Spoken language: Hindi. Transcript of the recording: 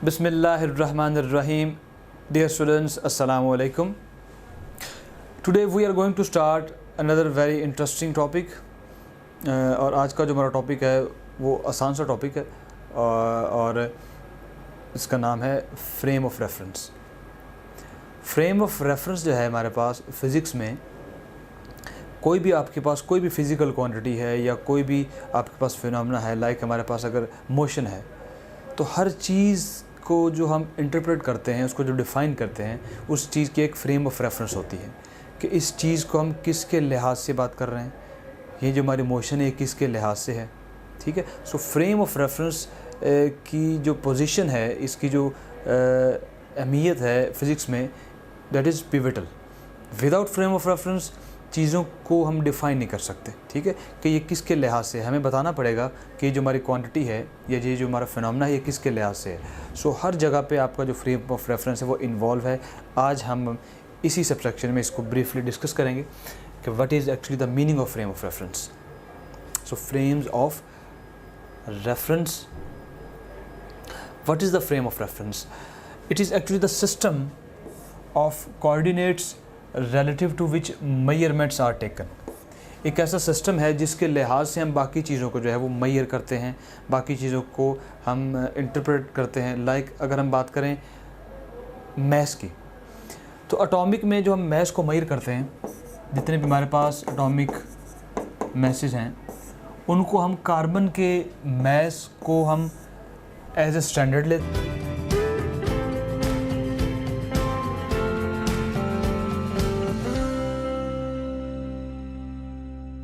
Bismillahirrahmanirrahim. Dear students, Assalamu alaikum. Today we are going to start another very interesting topic. और आज का जो हमारा टॉपिक है वो आसान सा टॉपिक है और इसका नाम है frame of reference. Frame of reference जो है हमारे पास फ़िज़िक्स में, कोई भी आपके पास कोई भी फ़िज़िकल क्वांटिटी है या कोई भी आपके पास फिनोमेना है, लाइक हमारे पास अगर मोशन है, तो हर चीज़ को जो हम इंटरप्रेट करते हैं, उसको जो डिफ़ाइन करते हैं, उस चीज़ की एक फ्रेम ऑफ रेफरेंस होती है कि इस चीज़ को हम किसके लिहाज से बात कर रहे हैं, ये जो हमारी मोशन है किसके लिहाज से है। ठीक है, सो फ्रेम ऑफ रेफरेंस की जो पोजीशन है, इसकी जो अहमियत है फ़िज़िक्स में, that is pivotal. Without frame of reference चीज़ों को हम डिफ़ाइन नहीं कर सकते। ठीक है, कि ये किसके लिहाज से, हमें बताना पड़ेगा कि जो हमारी क्वांटिटी है या ये जो हमारा फिनोमेना है ये किसके लिहाज से है। सो हर जगह पे आपका जो फ्रेम ऑफ रेफरेंस है वो इन्वॉल्व है। आज हम इसी सबसेक्शन में इसको ब्रीफली डिस्कस करेंगे कि what is actually the meaning of frame of reference. So frames of reference, what is the frame of reference? It is actually the system of coordinates relative to which measurements are taken. एक ऐसा सिस्टम है जिसके लिहाज से हम बाकी चीज़ों को जो है वो मेजर करते हैं, बाकी चीज़ों को हम इंटरप्रेट करते हैं। लाइक अगर हम बात करें मैस की, तो एटॉमिक में जो हम मैस को मेजर करते हैं, जितने भी हमारे पास एटॉमिक मैसेज हैं, उनको हम कार्बन के मैस को हम एज ए स्टैंडर्ड लेते हैं।